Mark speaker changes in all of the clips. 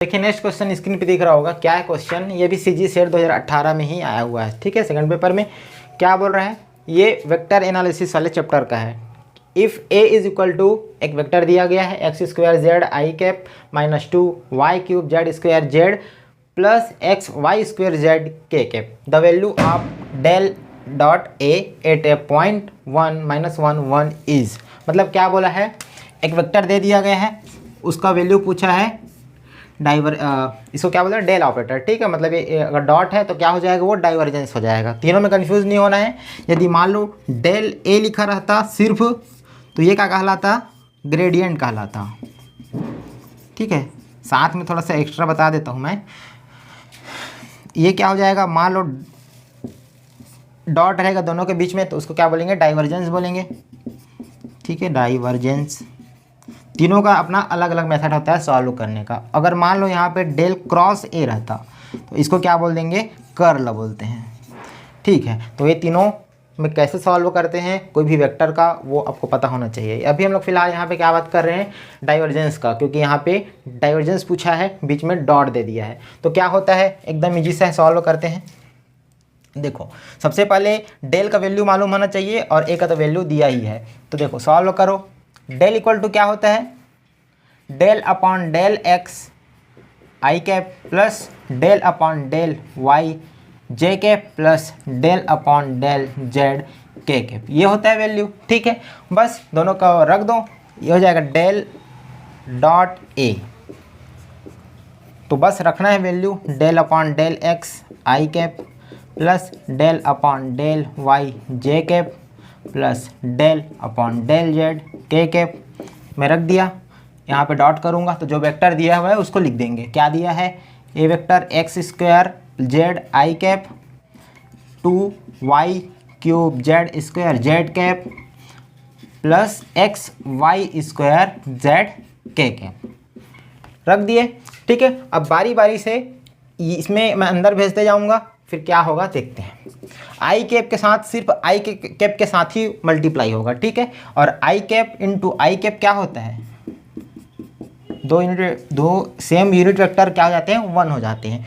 Speaker 1: देखिए next question screen पे दिख रहा होगा, क्या है क्वेश्चन, ये भी सीजी सेट 2018 में ही आया हुआ है, ठीक है, सेकंड पेपर में। क्या बोल रहा है, ये वेक्टर एनालिसिस वाले चैप्टर का है। If A is equal to, एक वेक्टर दिया गया है x square z i cap minus 2 y cube z square z plus x y square z के cap, the value of del dot A at A point 1 माइनस 1 1 is, मतलब क्या बोला है, एक वेक्टर दे दिया गया है, उसका वैल्यू पूछा है, इसको क्या बोलते हैं, डेल ऑपरेटर, ठीक है, मतलब ये अगर डॉट है तो क्या हो जाएगा, वो डाइवर्जेंस हो जाएगा। तीनों में कंफ्यूज नहीं होना है। यदि मान लो डेल ए लिखा रहता सिर्फ, तो ये क्या कहलाता, ग्रेडियंट कहलाता, ठीक है। साथ में थोड़ा सा एक्स्ट्रा बता देता हूँ मैं, ये क्या हो जाएगा, मान लो डॉट रहेगा दोनों के बीच में, तो उसको क्या बोलेंगे, डाइवर्जेंस बोलेंगे, ठीक है, डाइवर्जेंस। तीनों का अपना अलग अलग मेथड होता है सॉल्व करने का। अगर मान लो यहाँ पे डेल क्रॉस ए रहता, तो इसको क्या बोल देंगे, कर्ल बोलते हैं, ठीक है। तो ये तीनों में कैसे सॉल्व करते हैं कोई भी वेक्टर का, वो आपको पता होना चाहिए। अभी हम लोग फिलहाल यहाँ पे क्या बात कर रहे हैं, डाइवर्जेंस का, क्योंकि यहाँ पे डाइवर्जेंस पूछा है, बीच में डॉट दे दिया है। तो क्या होता है, एकदम ईजी से सॉल्व करते हैं। देखो सबसे पहले डेल का वैल्यू मालूम होना चाहिए और ए का तो वैल्यू दिया ही है। तो देखो सॉल्व करो, डेल इक्वल टू क्या होता है, del upon del x i cap plus del upon del y j cap plus del upon del z के कैप, ये होता है वैल्यू, ठीक है। बस दोनों का रख दो, ये हो जाएगा डेल डॉट ए, तो बस रखना है value del upon del x i cap plus del upon del y j cap plus del upon del z के कैप, मैं रख दिया। यहाँ पे डॉट करूँगा तो जो वेक्टर दिया हुआ है उसको लिख देंगे। क्या दिया है, A vector x square z i cap 2 y cube z square z cap plus x y square z के कैप, रख दिए, ठीक है। अब बारी बारी से इसमें मैं अंदर भेजते जाऊँगा, फिर क्या होगा देखते हैं। आई कैप के साथ सिर्फ आई कैप के साथ ही मल्टीप्लाई होगा, ठीक है। और आई कैप इंटू आई कैप क्या होता है, दो सेम यूनिट वेक्टर क्या हो जाते हैं, 1 हो जाते हैं।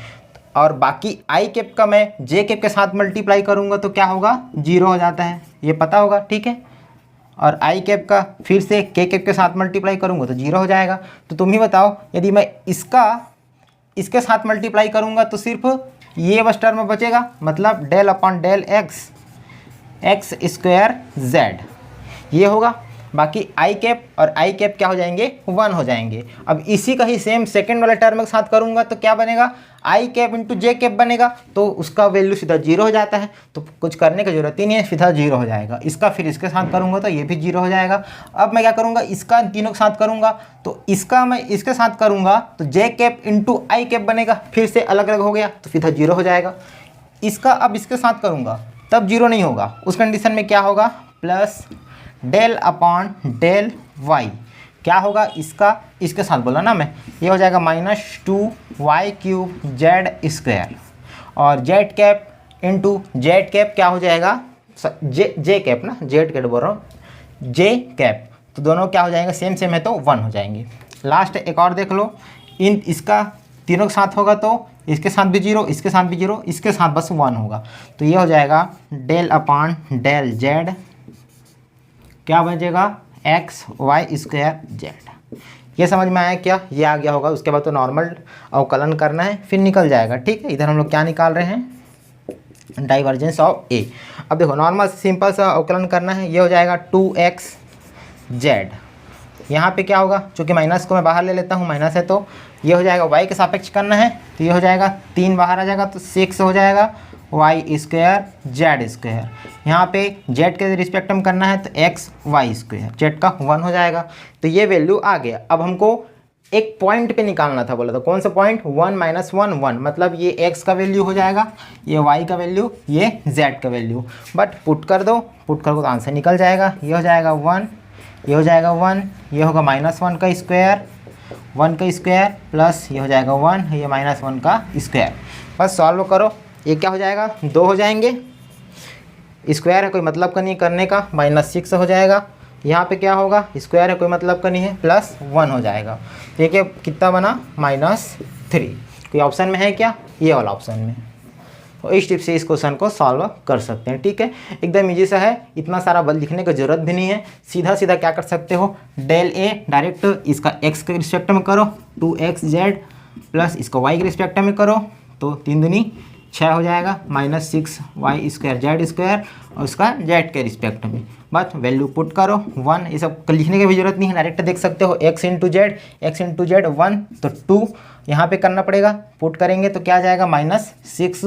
Speaker 1: और बाकी आई कैप का मैं जे कैप के साथ मल्टीप्लाई करूंगा तो क्या होगा, 0 हो जाता है, ये पता होगा, ठीक है। और आई कैप का फिर से के कैप के साथ मल्टीप्लाई करूंगा तो 0 हो जाएगा। तो तुम ही बताओ, यदि मैं इसके साथ मल्टीप्लाई करूंगा तो सिर्फ ये बस टर्म बचेगा, मतलब del upon del x square z, ये होगा। बाकी आई कैप और आई कैप क्या हो जाएंगे, 1 हो जाएंगे। अब इसी का ही सेम सेकंड वाले टर्म के साथ करूंगा तो क्या बनेगा, आई कैप इंटू जे कैप बनेगा, तो उसका वैल्यू सीधा 0 हो जाता है, तो कुछ करने की जरूरत ही नहीं है, सीधा 0 हो जाएगा। इसका फिर इसके साथ करूंगा तो ये भी 0 हो जाएगा। अब मैं क्या करूंगा, इसका तीनों के साथ करूंगा तो इसका मैं इसके साथ करूंगा तो जे कैप इंटू आई कैप बनेगा, फिर से अलग अलग हो गया तो सीधा 0 हो जाएगा। इसका अब इसके साथ करूंगा तब 0 नहीं होगा, उस कंडीशन में क्या होगा, plus del upon del y, क्या होगा, इसका इसके साथ बोला ना मैं, ये हो जाएगा -2 वाई क्यूब जेड स्क्वायर और Z cap into Z cap क्या हो जाएगा, जे कैप ना, जेड कैप बोल रहा हूँ, जे कैप, तो दोनों क्या हो जाएंगे, सेम सेम है तो 1 हो जाएंगे। लास्ट एक और देख लो, इसका तीनों के साथ होगा तो इसके साथ भी 0, इसके साथ भी 0, इसके साथ बस 1 होगा, तो ये हो जाएगा डेल अपॉन डेल जेड, क्या बचेगा, एक्स वाई स्क्वायर जेड। ये समझ में आया क्या, ये आ गया होगा। उसके बाद तो नॉर्मल अवकलन करना है, फिर निकल जाएगा, ठीक है। इधर हम लोग क्या निकाल रहे हैं, डाइवर्जेंस ऑफ ए। अब देखो नॉर्मल सिंपल सा अवकलन करना है, ये हो जाएगा 2x जेड, यहाँ पे क्या होगा, चूँकि माइनस को मैं बाहर ले लेता हूँ, माइनस है तो ये हो जाएगा y के सापेक्ष करना है, तो ये हो जाएगा 3 बाहर आ जाएगा तो 6 हो जाएगा वाई स्क्वायर जेड स्क्वायर, यहाँ पे जेड के रिस्पेक्ट में करना है तो एक्स वाई स्क्वायर, जेड का 1 हो जाएगा। तो ये वैल्यू आ गया। अब हमको एक पॉइंट पे निकालना था, बोला था कौन सा पॉइंट, 1 - 1 1, मतलब ये एक्स का वैल्यू हो जाएगा, ये वाई का वैल्यू, ये जेड का वैल्यू। बट पुट कर दो तो आंसर निकल जाएगा, ये हो जाएगा 1, ये हो जाएगा 1, ये होगा -1 का स्क्वायर, 1 का स्क्वायर प्लस ये हो जाएगा 1, ये -1 का स्क्वायर। बस सॉल्व करो, ये क्या हो जाएगा, 2 हो जाएंगे, स्क्वायर है कोई मतलब का नहीं करने का, -6 हो जाएगा। यहाँ पे क्या होगा, स्क्वायर है कोई मतलब का नहीं है, +1 हो जाएगा। ठीक है, कितना बना, 3। कोई ऑप्शन में है क्या? ये वाला ऑप्शन में। तो इस टिप से इस क्वेश्चन को सॉल्व कर सकते हैं। ठीक है, एकदम ईजी सा है, इतना सारा बल लिखने की जरूरत भी नहीं है। सीधा सीधा क्या कर सकते हो, डेल ए डायरेक्ट इसका x के रिस्पेक्ट में करो 2xz प्लस इसको y के रिस्पेक्ट में करो, तो 3 दूनी 6 हो जाएगा, minus 6y square Z square और उसका z के रिस्पेक्ट में। बस वैल्यू पुट करो 1, ये सब लिखने की भी जरूरत नहीं है, डायरेक्ट देख सकते हो x इंटू जेड 1 तो 2 यहाँ पे करना पड़ेगा, पुट करेंगे तो क्या आ जाएगा -6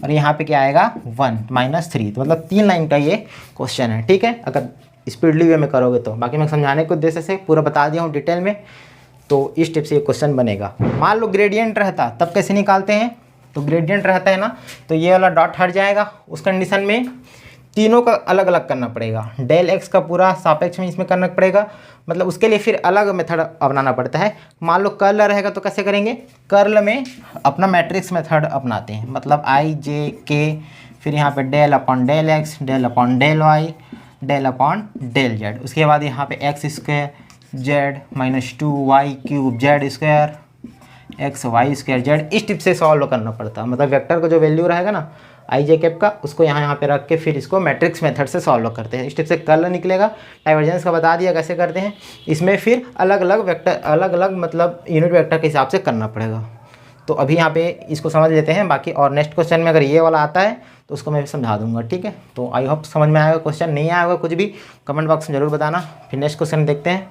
Speaker 1: और यहाँ पे क्या आएगा 1 -3। तो मतलब 3 लाइन का ये क्वेश्चन है। ठीक है, अगर स्पीडली वे में करोगे तो। बाकी मैं समझाने के उद्देश्य से पूरा बता दिया हूँ डिटेल में, तो इस टिप से ये क्वेश्चन बनेगा। मान लो ग्रेडियंट रहता तब कैसे निकालते हैं, तो ग्रेडियंट रहता है ना, तो ये वाला डॉट हट जाएगा। उस कंडीशन में तीनों का अलग अलग करना पड़ेगा, डेल एक्स का पूरा सापेक्ष में इसमें करना पड़ेगा, मतलब उसके लिए फिर अलग मेथड अपनाना पड़ता है। मान लो कर्ल रहेगा तो कैसे करेंगे, कर्ल में अपना मैट्रिक्स मेथड अपनाते हैं, मतलब आई जे के, फिर यहाँ पे del upon del x, del upon del y, del upon del z. उसके बाद यहाँ पे x square z -2y³ z square x y square z. इस टिप से सॉल्व करना पड़ता है, मतलब वेक्टर का जो वैल्यू रहेगा ना आई जे कैप का, उसको यहाँ पे रख के फिर इसको मैट्रिक्स मेथड से सॉल्व करते हैं। इस टिप से कर्ल निकलेगा। डाइवर्जेंस का बता दिया कैसे करते हैं, इसमें फिर अलग अलग वेक्टर अलग अलग मतलब यूनिट वेक्टर के हिसाब से करना पड़ेगा। तो अभी यहाँ पे इसको समझ लेते हैं, बाकी और नेक्स्ट क्वेश्चन में अगर ये वाला आता है तो उसको मैं समझा दूंगा। ठीक है, तो आई होप समझ में आएगा। क्वेश्चन नहीं आएगा कुछ भी कमेंट बॉक्स में जरूर बताना। फिर नेक्स्ट क्वेश्चन देखते हैं।